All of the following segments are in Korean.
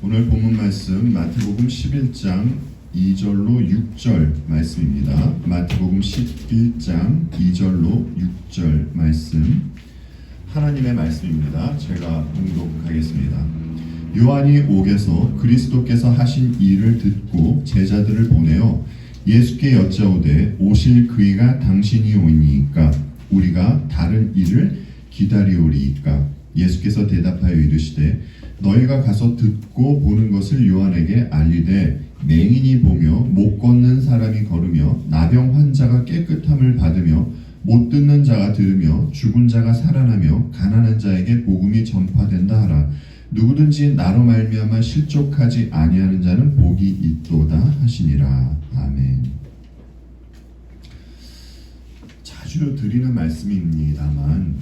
오늘 본문 말씀 마태복음 11장 2절로 6절 말씀입니다. 마태복음 11장 2절로 6절 말씀, 하나님의 말씀입니다. 제가 봉독하겠습니다. 요한이 옥에서 그리스도께서 하신 일을 듣고 제자들을 보내어 예수께 여짜오되 오실 그이가 당신이 오니이까 우리가 다른 일을 기다리오리이까. 예수께서 대답하여 이르시되 너희가 가서 듣고 보는 것을 요한에게 알리되 맹인이 보며 못 걷는 사람이 걸으며 나병 환자가 깨끗함을 받으며 못 듣는 자가 들으며 죽은 자가 살아나며 가난한 자에게 복음이 전파된다 하라. 누구든지 나로 말미암아 실족하지 아니하는 자는 복이 있도다 하시니라. 아멘. 자주 드리는 말씀입니다만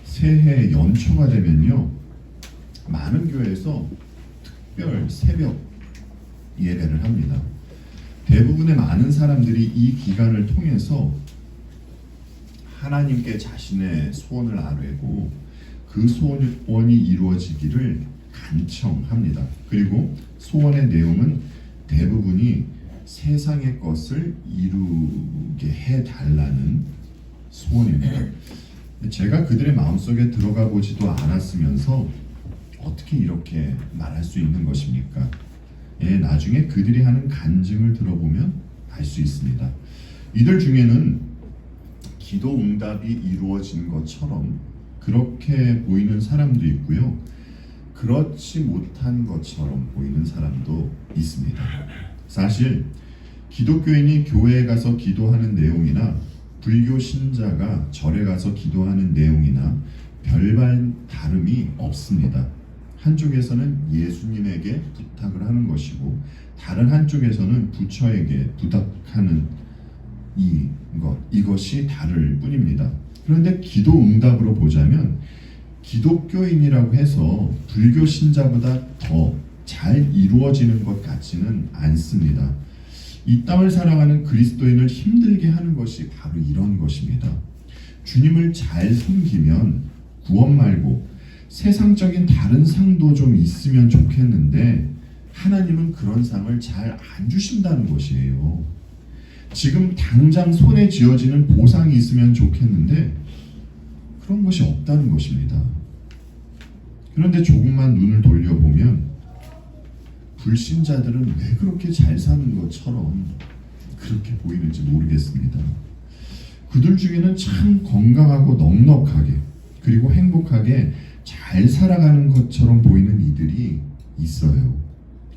새해 연초가 되면요, 많은 교회에서 특별 새벽 예배를 합니다. 대부분의 많은 사람들이 이 기간을 통해서 하나님께 자신의 소원을 아뢰고 그 소원이 이루어지기를 간청합니다. 그리고 소원의 내용은 대부분이 세상의 것을 이루게 해달라는 소원입니다. 제가 그들의 마음속에 들어가 보지도 않았으면서 어떻게 이렇게 말할 수 있는 것입니까? 나중에 그들이 하는 간증을 들어보면 알 수 있습니다. 이들 중에는 기도 응답이 이루어진 것처럼 그렇게 보이는 사람도 있고요, 그렇지 못한 것처럼 보이는 사람도 있습니다. 사실 기독교인이 교회에 가서 기도하는 내용이나 불교 신자가 절에 가서 기도하는 내용이나 별반 다름이 없습니다. 한쪽에서는 예수님에게 부탁을 하는 것이고 다른 한쪽에서는 부처에게 부탁하는 이것이 다를 뿐입니다. 그런데 기도 응답으로 보자면 기독교인이라고 해서 불교 신자보다 더 잘 이루어지는 것 같지는 않습니다. 이 땅을 살아가는 그리스도인을 힘들게 하는 것이 바로 이런 것입니다. 주님을 잘 섬기면 구원 말고 세상적인 다른 상도 좀 있으면 좋겠는데 하나님은 그런 상을 잘 안 주신다는 것이에요. 지금 당장 손에 쥐어지는 보상이 있으면 좋겠는데 그런 것이 없다는 것입니다. 그런데 조금만 눈을 돌려보면 불신자들은 왜 그렇게 잘 사는 것처럼 그렇게 보이는지 모르겠습니다. 그들 중에는 참 건강하고 넉넉하게 그리고 행복하게 잘 살아가는 것처럼 보이는 이들이 있어요.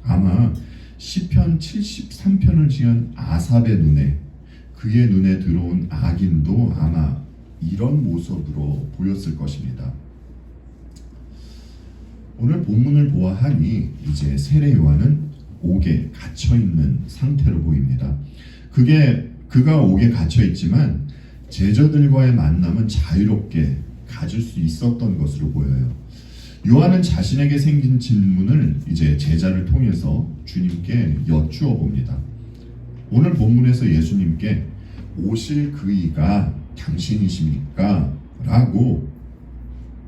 아마 시편 73편을 지은 아삽의 눈에, 그의 눈에 들어온 악인도 아마 이런 모습으로 보였을 것입니다. 오늘 본문을 보아하니 이제 세례 요한은 옥에 갇혀 있는 상태로 보입니다. 그가 옥에 갇혀 있지만 제자들과의 만남은 자유롭게 가질 수 있었던 것으로 보여요. 요한은 자신에게 생긴 질문을 이제 제자를 통해서 주님께 여쭈어 봅니다. 오늘 본문에서 예수님께 오실 그이가 당신이십니까? 라고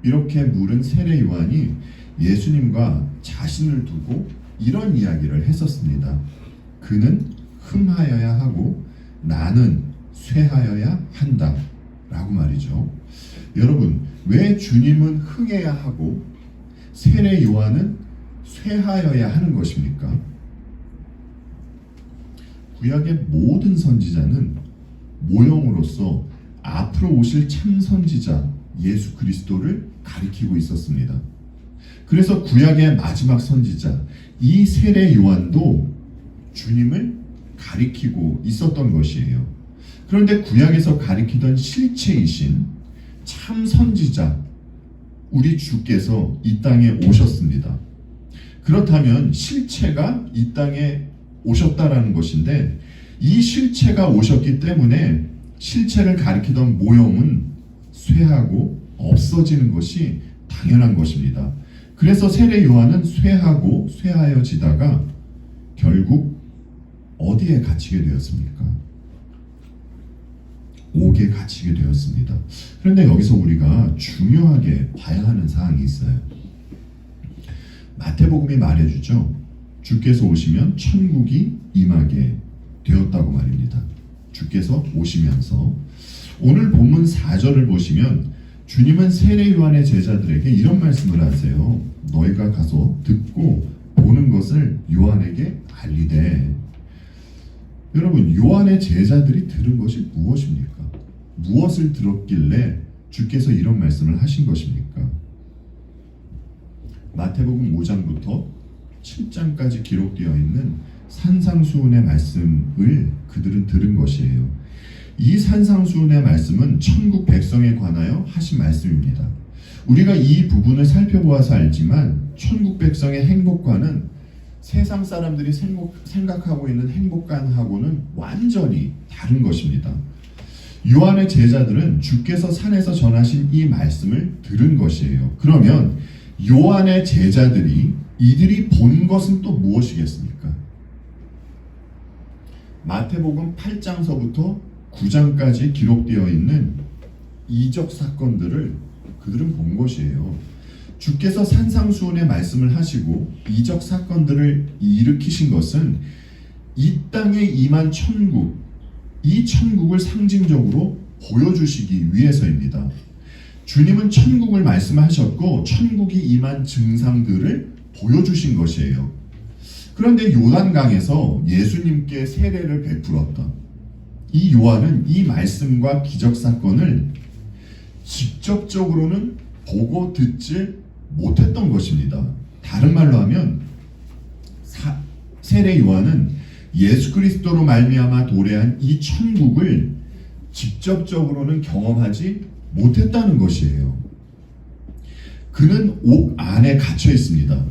이렇게 물은 세례 요한이 예수님과 자신을 두고 이런 이야기를 했었습니다. 그는 흥하여야 하고 나는 쇠하여야 한다 라고 말이죠. 여러분, 왜 주님은 흥해야 하고 세례 요한은 쇠하여야 하는 것입니까? 구약의 모든 선지자는 모형으로서 앞으로 오실 참 선지자 예수 그리스도를 가리키고 있었습니다. 그래서 구약의 마지막 선지자 이 세례 요한도 주님을 가리키고 있었던 것이에요. 그런데 구약에서 가리키던 실체이신 참 선지자 우리 주께서 이 땅에 오셨습니다. 그렇다면 실체가 이 땅에 오셨다라는 것인데 이 실체가 오셨기 때문에 실체를 가리키던 모형은 쇠하고 없어지는 것이 당연한 것입니다. 그래서 세례 요한은 쇠하고 쇠하여지다가 결국 어디에 갇히게 되었습니까? 옥에 갇히게 되었습니다. 그런데 여기서 우리가 중요하게 봐야 하는 사항이 있어요. 마태복음이 말해주죠. 주께서 오시면 천국이 임하게 되었다고 말입니다. 주께서 오시면서 오늘 본문 4절을 보시면 주님은 세례 요한의 제자들에게 이런 말씀을 하세요. 너희가 가서 듣고 보는 것을 요한에게 알리되. 여러분, 요한의 제자들이 들은 것이 무엇입니까? 무엇을 들었길래 주께서 이런 말씀을 하신 것입니까? 마태복음 5장부터 7장까지 기록되어 있는 산상수훈의 말씀을 그들은 들은 것이에요. 이 산상수훈의 말씀은 천국 백성에 관하여 하신 말씀입니다. 우리가 이 부분을 살펴보아서 알지만 천국 백성의 행복과는 세상 사람들이 생각하고 있는 행복감하고는 완전히 다른 것입니다. 요한의 제자들은 주께서 산에서 전하신 이 말씀을 들은 것이에요. 그러면 요한의 제자들이 이들이 본 것은 또 무엇이겠습니까? 마태복음 8장서부터 9장까지 기록되어 있는 이적 사건들을 그들은 본 것이에요. 주께서 산상수훈의 말씀을 하시고 이적 사건들을 일으키신 것은 이 땅에 임한 천국, 이 천국을 상징적으로 보여주시기 위해서입니다. 주님은 천국을 말씀하셨고 천국이 임한 증상들을 보여주신 것이에요. 그런데 요단강에서 예수님께 세례를 베풀었던 이 요한은 이 말씀과 기적 사건을 직접적으로는 보고 듣지 못했던 것입니다. 다른 말로 하면 세례 요한은 예수 그리스도로 말미암아 도래한 이 천국을 직접적으로는 경험하지 못했다는 것이에요. 그는 옥 안에 갇혀 있습니다.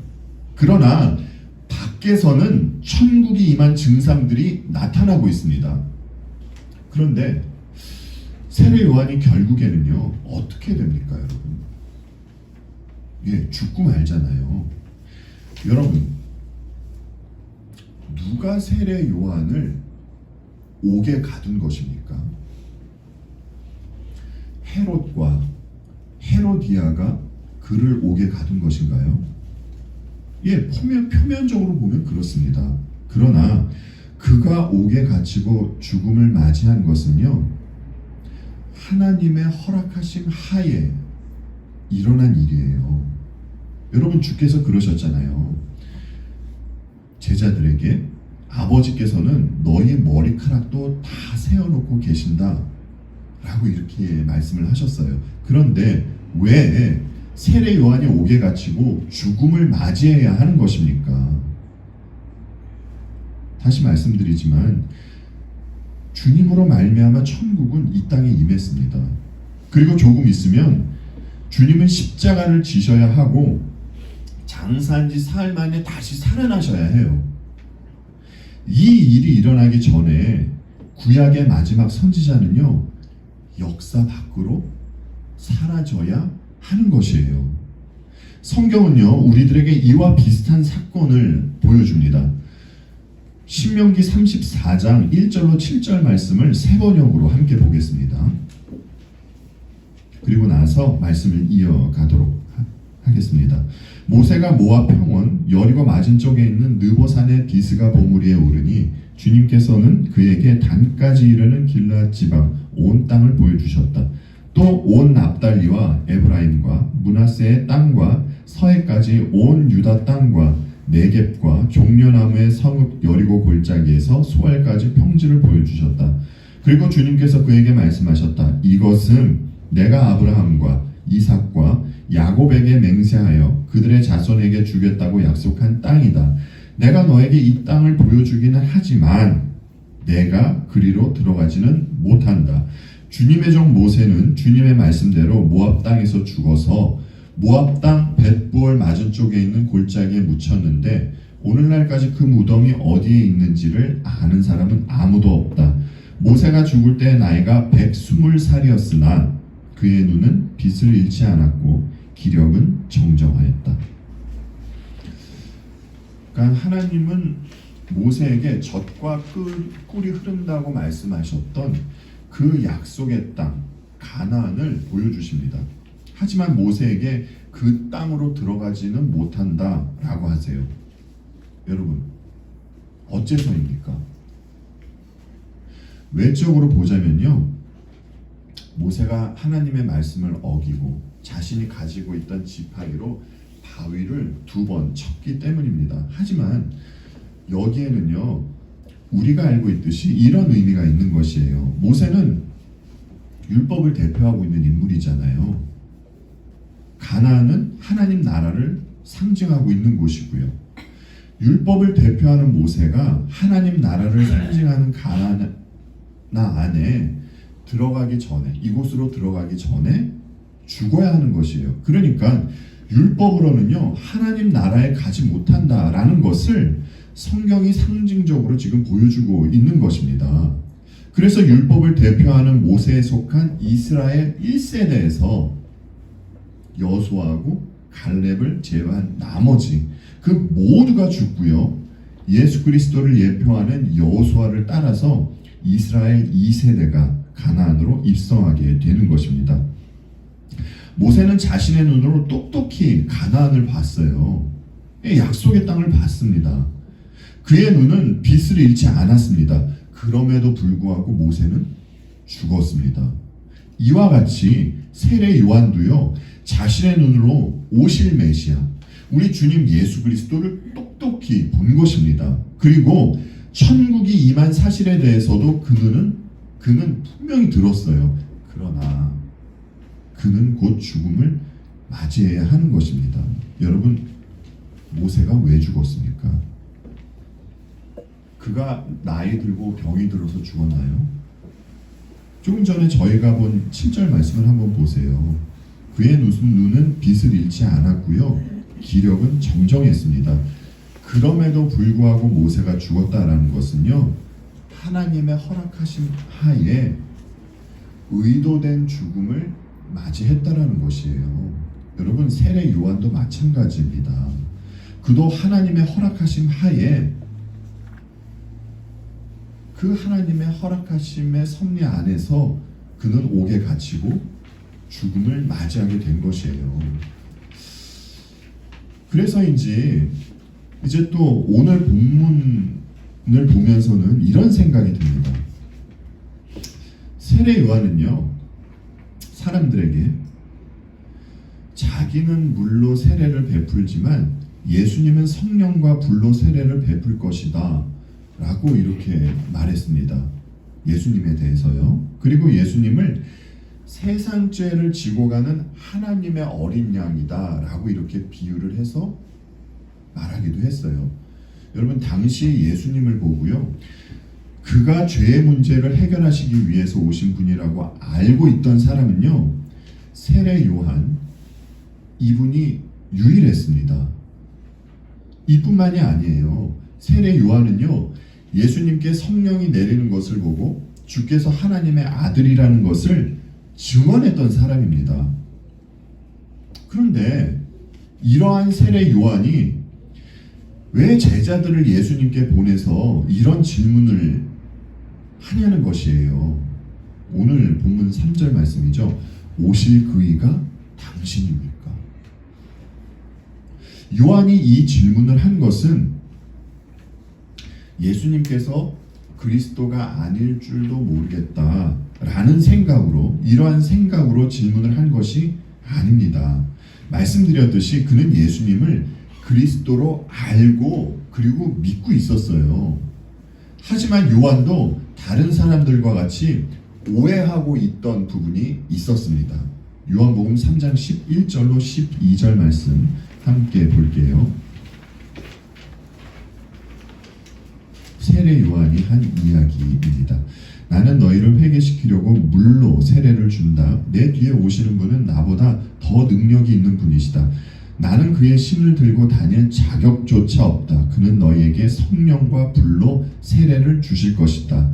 그러나 밖에서는 천국이 임한 증상들이 나타나고 있습니다. 그런데 세례 요한이 결국에는요 어떻게 됩니까, 여러분? 죽고 말잖아요. 여러분, 누가 세례 요한을 옥에 가둔 것입니까? 헤롯과 헤로디아가 그를 옥에 가둔 것인가요? 표면적으로 보면 그렇습니다. 그러나 그가 옥에 갇히고 죽음을 맞이한 것은요, 하나님의 허락하심 하에 일어난 일이에요. 여러분, 주께서 그러셨잖아요. 제자들에게 아버지께서는 너희 머리카락도 다 세어놓고 계신다 라고 이렇게 말씀을 하셨어요. 그런데 왜 세례 요한이 옥에 갇히고 죽음을 맞이해야 하는 것입니까? 다시 말씀드리지만 주님으로 말미암아 천국은 이 땅에 임했습니다. 그리고 조금 있으면 주님은 십자가를 지셔야 하고 장사한 지 사흘 만에 다시 살아나셔야 해요. 이 일이 일어나기 전에 구약의 마지막 선지자는요, 역사 밖으로 사라져야 하는 것이에요. 성경은요, 우리들에게 이와 비슷한 사건을 보여줍니다. 신명기 34장 1절로 7절 말씀을 세 번역으로 함께 보겠습니다. 그리고 나서 말씀을 이어가도록 하겠습니다. 모세가 모압 평원 여리고 맞은쪽에 있는 느보산의 비스가 보므리에 오르니 주님께서는 그에게 단까지 이르는 길앗 지방 온 땅을 보여주셨다. 또 온 납달리와 에브라임과 므낫세의 땅과 서해까지 온 유다 땅과 네겝과 종려나무의 성읍 여리고 골짜기에서 소알까지 평지를 보여주셨다. 그리고 주님께서 그에게 말씀하셨다. 이것은 내가 아브라함과 이삭과 야곱에게 맹세하여 그들의 자손에게 주겠다고 약속한 땅이다. 내가 너에게 이 땅을 보여주기는 하지만 내가 그리로 들어가지는 못한다. 주님의 종 모세는 주님의 말씀대로 모압 땅에서 죽어서 모압 땅 벳부얼 맞은쪽에 있는 골짜기에 묻혔는데 오늘날까지 그 무덤이 어디에 있는지를 아는 사람은 아무도 없다. 모세가 죽을 때 나이가 120살이었으나 그의 눈은 빛을 잃지 않았고 기력은 정정하였다. 그러니까 하나님은 모세에게 젖과 꿀이 흐른다고 말씀하셨던 그 약속의 땅 가나안을 보여주십니다. 하지만 모세에게 그 그 땅으로 들어가지는 못한다라고 하세요. 여러분, 어째서입니까? 외적으로 보자면요, 모세가 하나님의 말씀을 어기고 자신이 가지고 있던 지팡이로 바위를 2번 쳤기 때문입니다. 하지만 여기에는요, 우리가 알고 있듯이 이런 의미가 있는 것이에요. 모세는 율법을 대표하고 있는 인물이잖아요. 가나안은 하나님 나라를 상징하고 있는 곳이고요. 율법을 대표하는 모세가 하나님 나라를 상징하는 가나안 안에 들어가기 전에, 이곳으로 들어가기 전에 죽어야 하는 것이에요. 그러니까 율법으로는요, 하나님 나라에 가지 못한다라는 것을 성경이 상징적으로 지금 보여주고 있는 것입니다. 그래서 율법을 대표하는 모세에 속한 이스라엘 1세대에서 여호수아하고 갈렙을 제외한 나머지 그 모두가 죽고요, 예수 그리스도를 예표하는 여호수아를 따라서 이스라엘 2세대가 가나안으로 입성하게 되는 것입니다. 모세는 자신의 눈으로 똑똑히 가나안을 봤어요. 약속의 땅을 봤습니다. 그의 눈은 빛을 잃지 않았습니다. 그럼에도 불구하고 모세는 죽었습니다. 이와 같이 세례 요한도요, 자신의 눈으로 오실 메시아, 우리 주님 예수 그리스도를 똑똑히 본 것입니다. 그리고 천국이 임한 사실에 대해서도 그는 분명히 들었어요. 그러나 그는 곧 죽음을 맞이해야 하는 것입니다. 여러분, 모세가 왜 죽었습니까? 그가 나이 들고 병이 들어서 죽었나요? 조금 전에 저희가 본 7절 말씀을 한번 보세요. 그의 눈은 빛을 잃지 않았고요, 기력은 정정했습니다. 그럼에도 불구하고 모세가 죽었다라는 것은요, 하나님의 허락하심 하에 의도된 죽음을 맞이했다라는 것이에요. 여러분, 세례 요한도 마찬가지입니다. 그도 하나님의 허락하심 하에, 그 하나님의 허락하심의 섭리 안에서 그는 옥에 갇히고 죽음을 맞이하게 된 것이에요. 그래서인지 이제 또 오늘 본문을 보면서는 이런 생각이 듭니다. 세례 요한은요, 사람들에게 자기는 물로 세례를 베풀지만 예수님은 성령과 불로 세례를 베풀 것이다 라고 이렇게 말했습니다. 예수님에 대해서요. 그리고 예수님을 세상 죄를 지고 가는 하나님의 어린 양이다 라고 이렇게 비유를 해서 말하기도 했어요. 여러분, 당시 예수님을 보고요, 그가 죄의 문제를 해결하시기 위해서 오신 분이라고 알고 있던 사람은요, 세례 요한, 이분이 유일했습니다. 이뿐만이 아니에요. 세례 요한은요, 예수님께 성령이 내리는 것을 보고 주께서 하나님의 아들이라는 것을 증언했던 사람입니다. 그런데 이러한 세례 요한이 왜 제자들을 예수님께 보내서 이런 질문을 하냐는 것이에요. 오늘 본문 3절 말씀이죠. 오실 그 이가 당신입니까? 요한이 이 질문을 한 것은 예수님께서 그리스도가 아닐 줄도 모르겠다라는 생각으로, 이러한 생각으로 질문을 한 것이 아닙니다. 말씀드렸듯이 그는 예수님을 그리스도로 알고 그리고 믿고 있었어요. 하지만 요한도 다른 사람들과 같이 오해하고 있던 부분이 있었습니다. 요한복음 3장 11절로 12절 말씀 함께 볼게요. 세례 요한이 한 이야기입니다. 나는 너희를 회개시키려고 물로 세례를 준다. 내 뒤에 오시는 분은 나보다 더 능력이 있는 분이시다. 나는 그의 신을 들고 다닐 자격조차 없다. 그는 너희에게 성령과 불로 세례를 주실 것이다.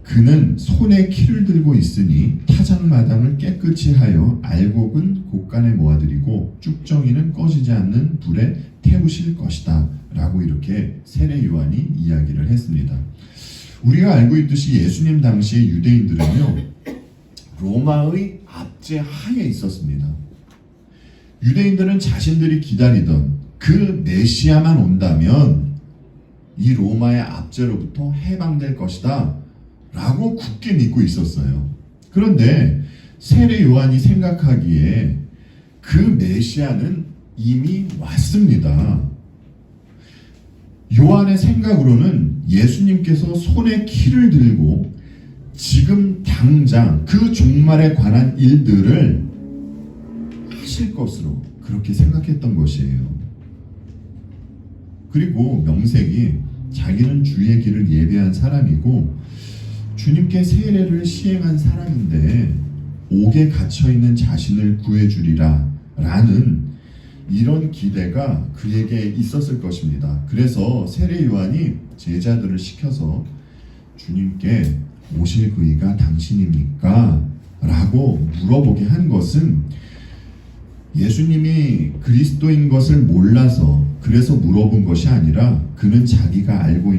그는 손에 키를 들고 있으니 타작마당을 깨끗이 하여 알곡은 곳간에 모아들이고 쭉정이는 꺼지지 않는 불에 태우실 것이다 라고 이렇게 세례 요한이 이야기를 했습니다. 우리가 알고 있듯이 예수님 당시의 유대인들은요, 로마의 압제 하에 있었습니다. 유대인들은 자신들이 기다리던 그 메시아만 온다면 이 로마의 압제로부터 해방될 것이다 라고 굳게 믿고 있었어요. 그런데 세례 요한이 생각하기에 그 메시아는 이미 왔습니다. 요한의 생각으로는 예수님께서 손에 키를 들고 지금 당장 그 종말에 관한 일들을 하실 것으로 그렇게 생각했던 것이에요. 그리고 명색이 자기는 주의 길을 예배한 사람이고 주님께 세례를 시행한 사람인데 옥에 갇혀있는 자신을 구해주리라 라는 이런 기대가 그에게 있었을 것입니다. 그래서 세례 요한이 제자들을 시켜서 주님께 오실 그이가 당신입니까? 라고 물어보게 한 것은 예수님이 그리스도인 것을 몰라서 그래서 물어본 것이 아니라 그는 자기가 알고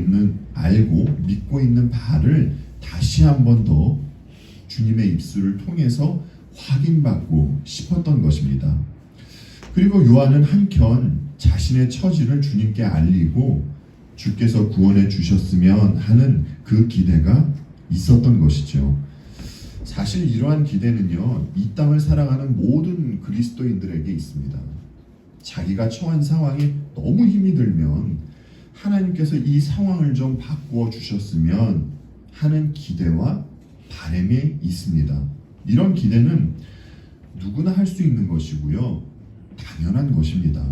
믿고 있는 바를 다시 한 번 더 주님의 입술을 통해서 확인받고 싶었던 것입니다. 그리고 요한은 한켠 자신의 처지를 주님께 알리고 주께서 구원해 주셨으면 하는 그 기대가 있었던 것이죠. 사실 이러한 기대는요, 이 땅을 살아가는 모든 그리스도인들에게 있습니다. 자기가 처한 상황이 너무 힘이 들면 하나님께서 이 상황을 좀 바꾸어 주셨으면 하는 기대와 바람이 있습니다. 이런 기대는 누구나 할 수 있는 것이고요, 당연한 것입니다.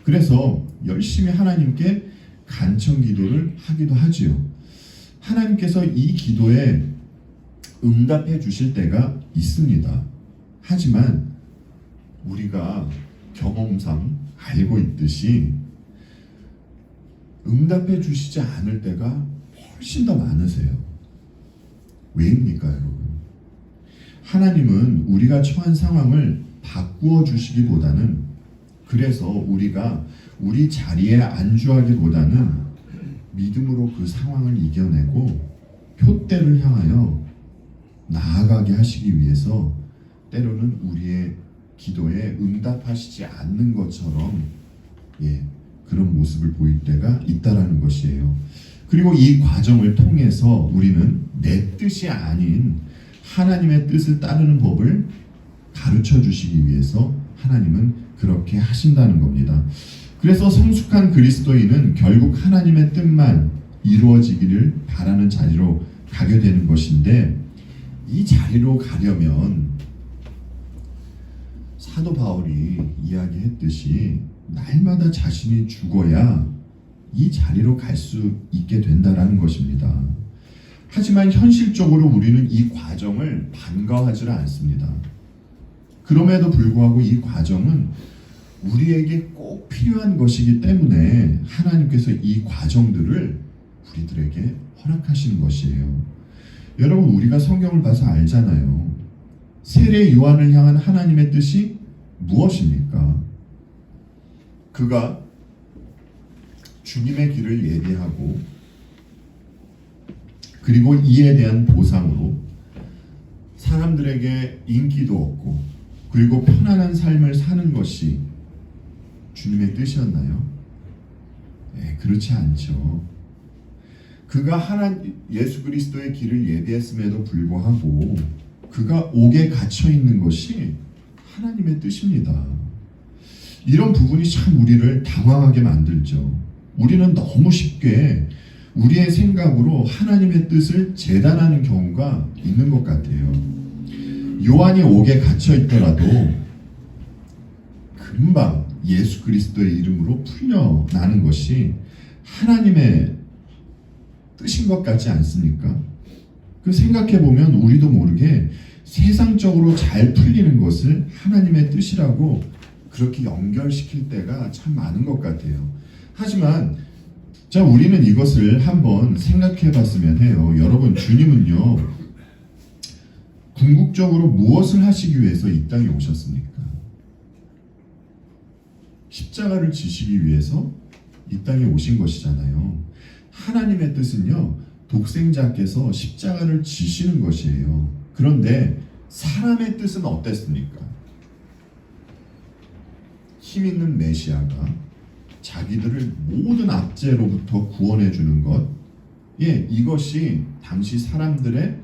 그래서 열심히 하나님께 간청 기도를 하기도 하지요. 하나님께서 이 기도에 응답해 주실 때가 있습니다. 하지만 우리가 경험상 알고 있듯이 응답해 주시지 않을 때가 훨씬 더 많으세요. 왜입니까, 여러분? 하나님은 우리가 처한 상황을 바꾸어 주시기보다는, 그래서 우리가 우리 자리에 안주하기보다는 믿음으로 그 상황을 이겨내고 표대를 향하여 나아가게 하시기 위해서 때로는 우리의 기도에 응답하시지 않는 것처럼 그런 모습을 보일 때가 있다라는 것이에요. 그리고 이 과정을 통해서 우리는 내 뜻이 아닌 하나님의 뜻을 따르는 법을 가르쳐 주시기 위해서 하나님은 그렇게 하신다는 겁니다. 그래서 성숙한 그리스도인은 결국 하나님의 뜻만 이루어지기를 바라는 자리로 가게 되는 것인데, 이 자리로 가려면 사도 바울이 이야기했듯이 날마다 자신이 죽어야 이 자리로 갈 수 있게 된다라는 것입니다. 하지만 현실적으로 우리는 이 과정을 반가워하지 않습니다. 그럼에도 불구하고 이 과정은 우리에게 꼭 필요한 것이기 때문에 하나님께서 이 과정들을 우리들에게 허락하시는 것이에요. 여러분, 우리가 성경을 봐서 알잖아요. 세례 요한을 향한 하나님의 뜻이 무엇입니까? 그가 주님의 길을 예비하고 그리고 이에 대한 보상으로 사람들에게 인기도 얻고 그리고 편안한 삶을 사는 것이 주님의 뜻이었나요? 네, 그렇지 않죠. 그가 예수 그리스도의 길을 예비했음에도 불구하고 그가 옥에 갇혀 있는 것이 하나님의 뜻입니다. 이런 부분이 참 우리를 당황하게 만들죠. 우리는 너무 쉽게 우리의 생각으로 하나님의 뜻을 재단하는 경우가 있는 것 같아요. 요한이 옥에 갇혀 있더라도 금방 예수 그리스도의 이름으로 풀려나는 것이 하나님의 뜻인 것 같지 않습니까? 그 생각해보면 우리도 모르게 세상적으로 잘 풀리는 것을 하나님의 뜻이라고 그렇게 연결시킬 때가 참 많은 것 같아요. 하지만 우리는 이것을 한번 생각해 봤으면 해요. 여러분, 주님은요, 궁극적으로 무엇을 하시기 위해서 이 땅에 오셨습니까? 십자가를 지시기 위해서 이 땅에 오신 것이잖아요. 하나님의 뜻은요, 독생자께서 십자가를 지시는 것이에요. 그런데 사람의 뜻은 어땠습니까? 힘 있는 메시아가 자기들을 모든 압제로부터 구원해 주는 것, 이것이 당시 사람들의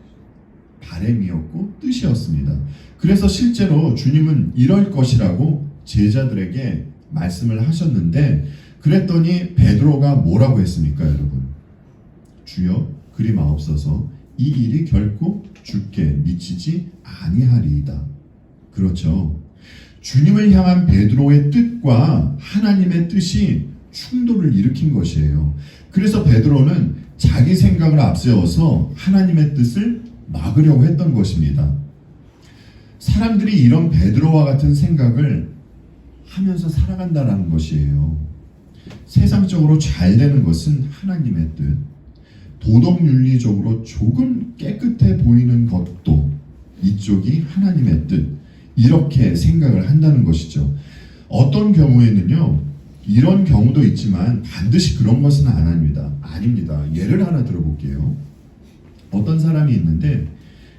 바램이었고 뜻이었습니다. 그래서 실제로 주님은 이럴 것이라고 제자들에게 말씀을 하셨는데, 그랬더니 베드로가 뭐라고 했습니까, 여러분? 주여 그리 마옵소서, 이 일이 결코 주께 미치지 아니하리이다. 그렇죠. 주님을 향한 베드로의 뜻과 하나님의 뜻이 충돌을 일으킨 것이에요. 그래서 베드로는 자기 생각을 앞세워서 하나님의 뜻을 막으려고 했던 것입니다. 사람들이 이런 베드로와 같은 생각을 하면서 살아간다는 것이에요. 세상적으로 잘 되는 것은 하나님의 뜻, 도덕윤리적으로 조금 깨끗해 보이는 것도 이쪽이 하나님의 뜻, 이렇게 생각을 한다는 것이죠. 어떤 경우에는요, 이런 경우도 있지만 반드시 그런 것은 아닙니다. 예를 하나 들어볼게요. 어떤 사람이 있는데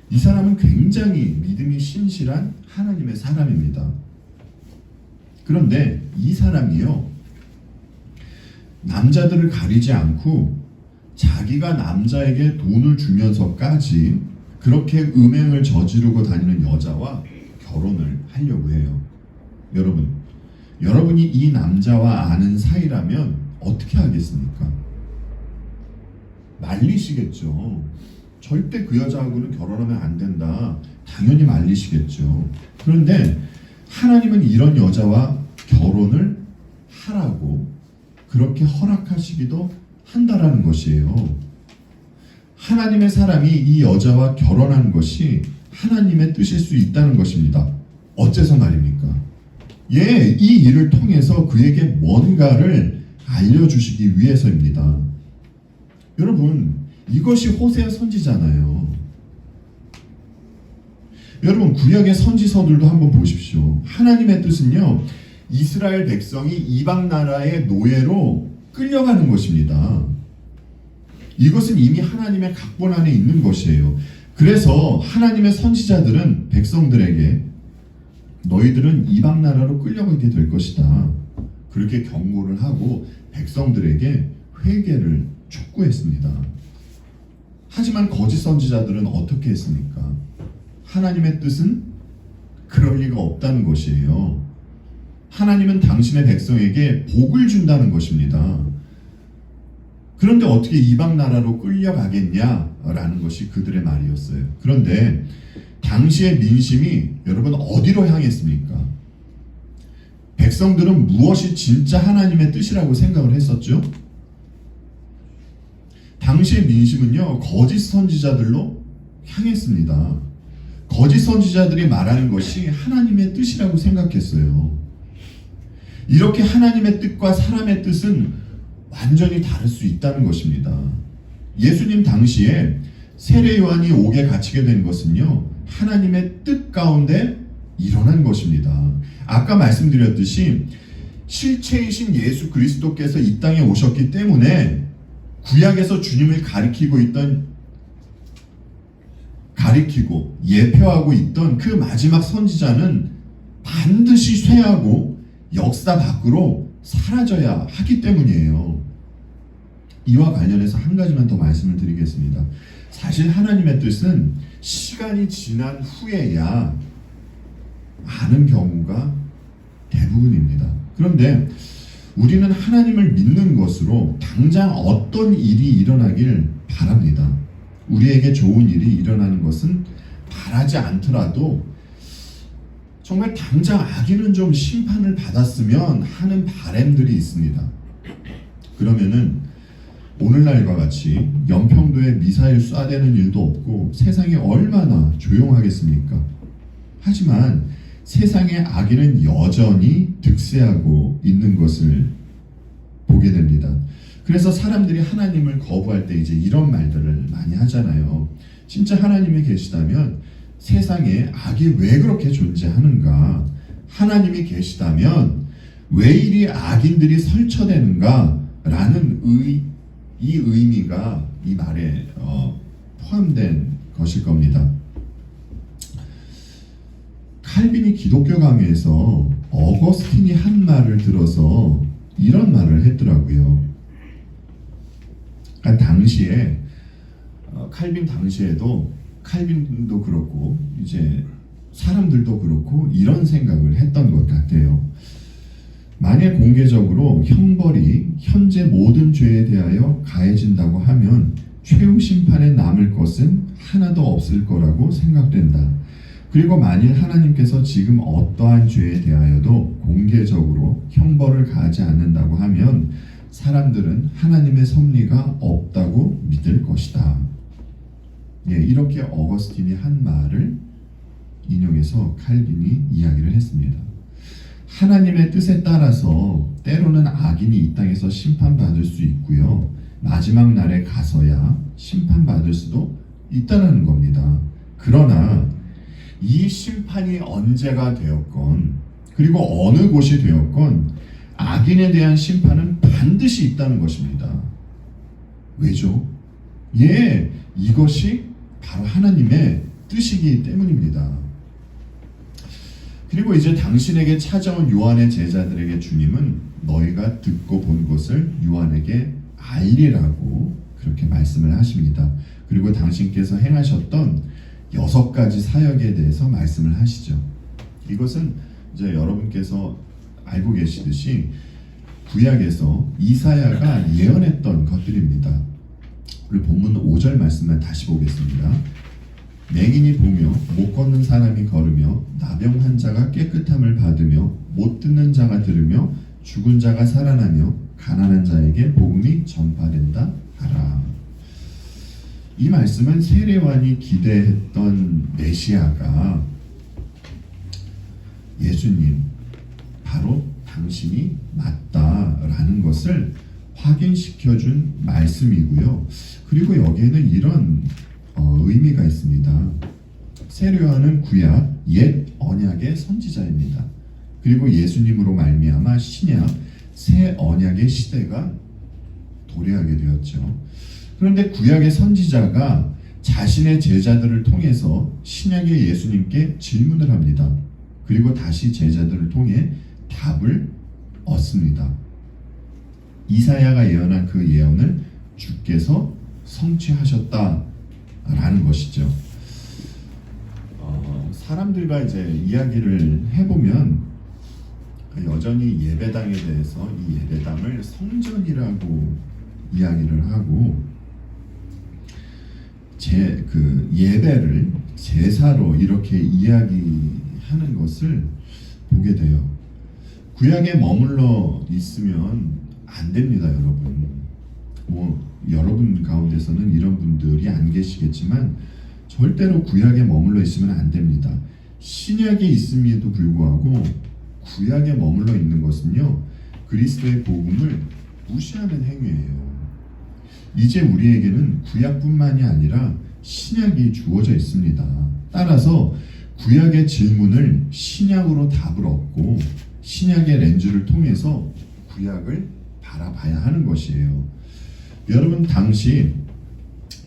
이 사람은 굉장히 믿음이 신실한 하나님의 사람입니다. 그런데 이 사람이요, 남자들을 가리지 않고 자기가 남자에게 돈을 주면서까지 그렇게 음행을 저지르고 다니는 여자와 결혼을 하려고 해요. 여러분이 이 남자와 아는 사이라면 어떻게 하겠습니까? 말리시겠죠. 절대 그 여자하고는 결혼하면 안 된다, 당연히 말리시겠죠. 그런데 하나님은 이런 여자와 결혼을 하라고 그렇게 허락하시기도 한다라는 것이에요. 하나님의 사람이 이 여자와 결혼하는 것이 하나님의 뜻일 수 있다는 것입니다. 어째서 말입니까? 이 일을 통해서 그에게 뭔가를 알려주시기 위해서입니다. 여러분, 이것이 호세아 선지자잖아요. 여러분, 구약의 선지서들도 한번 보십시오. 하나님의 뜻은요, 이스라엘 백성이 이방 나라의 노예로 끌려가는 것입니다. 이것은 이미 하나님의 각본 안에 있는 것이에요. 그래서 하나님의 선지자들은 백성들에게 너희들은 이방 나라로 끌려가게 될 것이다, 그렇게 경고를 하고 백성들에게 회개를 촉구했습니다. 하지만 거짓 선지자들은 어떻게 했습니까? 하나님의 뜻은 그럴 리가 없다는 것이에요. 하나님은 당신의 백성에게 복을 준다는 것입니다. 그런데 어떻게 이방 나라로 끌려가겠냐라는 것이 그들의 말이었어요. 그런데 당시의 민심이 여러분 어디로 향했습니까? 백성들은 무엇이 진짜 하나님의 뜻이라고 생각을 했었죠? 당시의 민심은요, 거짓 선지자들로 향했습니다. 거짓 선지자들이 말하는 것이 하나님의 뜻이라고 생각했어요. 이렇게 하나님의 뜻과 사람의 뜻은 완전히 다를 수 있다는 것입니다. 예수님 당시에 세례 요한이 옥에 갇히게 된 것은요, 하나님의 뜻 가운데 일어난 것입니다. 아까 말씀드렸듯이 실체이신 예수 그리스도께서 이 땅에 오셨기 때문에 구약에서 주님을 가리키고 예표하고 있던 그 마지막 선지자는 반드시 쇠하고 역사 밖으로 사라져야 하기 때문이에요. 이와 관련해서 한 가지만 더 말씀을 드리겠습니다. 사실 하나님의 뜻은 시간이 지난 후에야 아는 경우가 대부분입니다. 그런데 우리는 하나님을 믿는 것으로 당장 어떤 일이 일어나길 바랍니다. 우리에게 좋은 일이 일어나는 것은 바라지 않더라도 정말 당장 악인은 좀 심판을 받았으면 하는 바람들이 있습니다. 그러면은 오늘날과 같이 연평도에 미사일 쏴대는 일도 없고 세상이 얼마나 조용하겠습니까? 하지만 세상의 악인은 여전히 득세하고 있는 것을 보게 됩니다. 그래서 사람들이 하나님을 거부할 때 이제 이런 말들을 많이 하잖아요. 진짜 하나님이 계시다면 세상에 악이 왜 그렇게 존재하는가? 하나님이 계시다면 왜 이리 악인들이 설쳐되는가? 라는 이 의미가 이 말에 포함된 것일 겁니다. 칼빈이 기독교 강의에서 어거스틴이 한 말을 들어서 이런 말을 했더라고요. 그러니까 당시에 칼빈 당시에도 칼빈도 그렇고 이제 사람들도 그렇고 이런 생각을 했던 것 같아요. 만약 공개적으로 형벌이 현재 모든 죄에 대하여 가해진다고 하면 최후 심판에 남을 것은 하나도 없을 거라고 생각된다. 그리고 만일 하나님께서 지금 어떠한 죄에 대하여도 공개적으로 형벌을 가하지 않는다고 하면 사람들은 하나님의 섭리가 없다고 믿을 것이다. 예, 이렇게 어거스틴이 한 말을 인용해서 칼빈이 이야기를 했습니다. 하나님의 뜻에 따라서 때로는 악인이 이 땅에서 심판받을 수 있고요. 마지막 날에 가서야 심판받을 수도 있다는 겁니다. 그러나 이 심판이 언제가 되었건 그리고 어느 곳이 되었건 악인에 대한 심판은 반드시 있다는 것입니다. 왜죠? 예, 이것이 바로 하나님의 뜻이기 때문입니다. 그리고 이제 당신에게 찾아온 요한의 제자들에게 주님은 너희가 듣고 본 것을 요한에게 알리라고 그렇게 말씀을 하십니다. 그리고 당신께서 행하셨던 6가지 사역에 대해서 말씀을 하시죠. 이것은 이제 여러분께서 알고 계시듯이 구약에서 이사야가 예언했던 것들입니다. 우리 본문 5절 말씀만 다시 보겠습니다. 맹인이 보며 못 걷는 사람이 걸으며 나병 환자가 깨끗함을 받으며 못 듣는 자가 들으며 죽은 자가 살아나며 가난한 자에게 복음이 전파된다 하라. 이 말씀은 세례요한이 기대했던 메시아가 예수님 바로 당신이 맞다라는 것을 확인시켜준 말씀이고요. 그리고 여기에는 이런 의미가 있습니다. 세례요한은 구약 옛 언약의 선지자입니다. 그리고 예수님으로 말미암아 신약 새 언약의 시대가 도래하게 되었죠. 그런데 구약의 선지자가 자신의 제자들을 통해서 신약의 예수님께 질문을 합니다. 그리고 다시 제자들을 통해 답을 얻습니다. 이사야가 예언한 그 예언을 주께서 성취하셨다라는 것이죠. 사람들과 이제 이야기를 해보면 여전히 예배당에 대해서 이 예배당을 성전이라고 이야기를 하고 그 예배를 제사로 이렇게 이야기하는 것을 보게 돼요. 구약에 머물러 있으면 안 됩니다, 여러분. 여러분 가운데서는 이런 분들이 안 계시겠지만 절대로 구약에 머물러 있으면 안 됩니다. 신약에 있음에도 불구하고 구약에 머물러 있는 것은요, 그리스도의 복음을 무시하는 행위예요. 이제 우리에게는 구약뿐만이 아니라 신약이 주어져 있습니다. 따라서 구약의 질문을 신약으로 답을 얻고 신약의 렌즈를 통해서 구약을 바라봐야 하는 것이에요. 여러분, 당시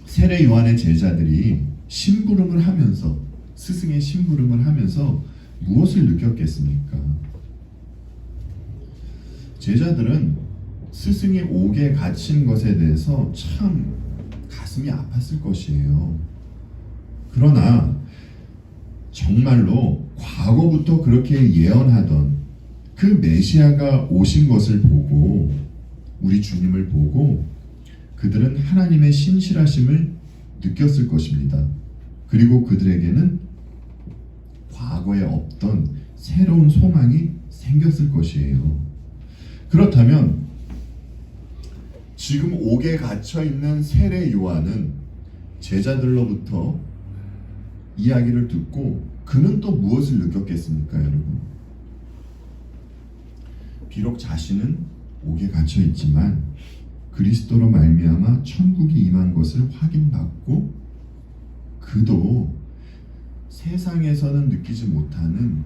세례 요한의 제자들이 심부름을 하면서 스승의 심부름을 하면서 무엇을 느꼈겠습니까? 제자들은 스승이 옥에 갇힌 것에 대해서 참 가슴이 아팠을 것이에요. 그러나 정말로 과거부터 그렇게 예언하던 그 메시아가 오신 것을 보고 우리 주님을 보고 그들은 하나님의 신실하심을 느꼈을 것입니다. 그리고 그들에게는 과거에 없던 새로운 소망이 생겼을 것이에요. 그렇다면 지금 옥에 갇혀 있는 세례 요한은 제자들로부터 이야기를 듣고 그는 또 무엇을 느꼈겠습니까, 여러분? 비록 자신은 옥에 갇혀 있지만 그리스도로 말미암아 천국이 임한 것을 확인받고 그도 세상에서는 느끼지 못하는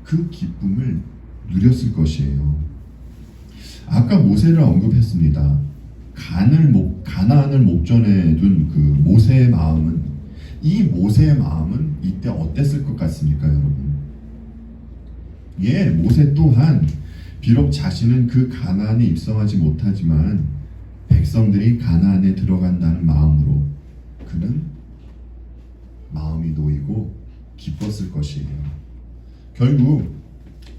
그 기쁨을 누렸을 것이에요. 아까 모세를 언급했습니다. 가나안을 목전에 둔 그 모세의 마음은, 이 모세의 마음은 이때 어땠을 것 같습니까, 여러분? 예, 모세 또한 비록 자신은 그 가나안에 입성하지 못하지만 백성들이 가나안에 들어간다는 마음으로 그는 마음이 놓이고 기뻤을 것이에요. 결국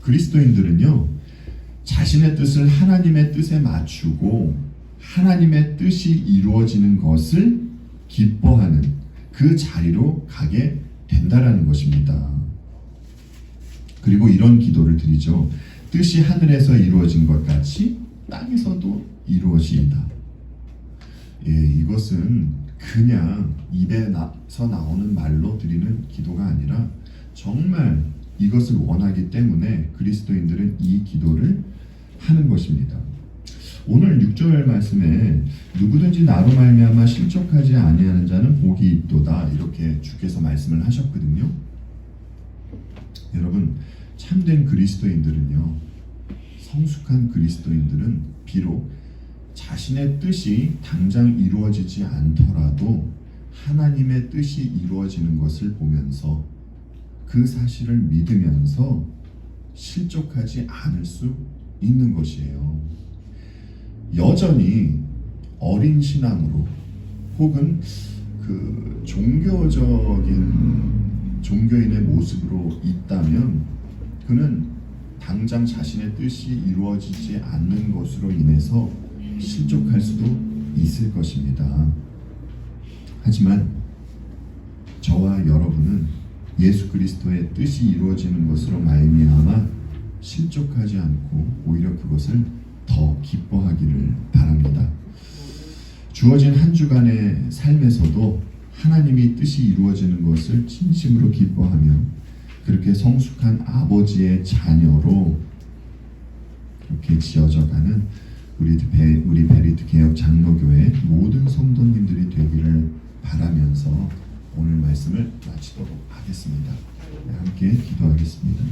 그리스도인들은요, 자신의 뜻을 하나님의 뜻에 맞추고 하나님의 뜻이 이루어지는 것을 기뻐하는 그 자리로 가게 된다라는 것입니다. 그리고 이런 기도를 드리죠. 뜻이 하늘에서 이루어진 것 같이 땅에서도 이루어지이다. 예, 이것은 그냥 입에서 나오는 말로 드리는 기도가 아니라 정말 이것을 원하기 때문에 그리스도인들은 이 기도를 하는 것입니다. 오늘 6절 말씀에 누구든지 나로 말미암아 실족하지 아니하는 자는 복이 있도다, 이렇게 주께서 말씀을 하셨거든요. 여러분, 참된 그리스도인들은요, 성숙한 그리스도인들은 비록 자신의 뜻이 당장 이루어지지 않더라도 하나님의 뜻이 이루어지는 것을 보면서 그 사실을 믿으면서 실족하지 않을 수 있는 것이에요. 여전히 어린 신앙으로 혹은 그 종교인의 모습으로 있다면 그는 당장 자신의 뜻이 이루어지지 않는 것으로 인해서 실족할 수도 있을 것입니다. 하지만 저와 여러분은 예수 그리스도의 뜻이 이루어지는 것으로 말미암아 실족하지 않고 오히려 그것을 더 기뻐하기를 바랍니다. 주어진 한 주간의 삶에서도 하나님이 뜻이 이루어지는 것을 진심으로 기뻐하며 그렇게 성숙한 아버지의 자녀로 그렇게 지어져가는 우리 베리트 개혁 장로교회 모든 성도님들이 되기를 바라면서 오늘 말씀을 마치도록 하겠습니다. 함께 기도하겠습니다.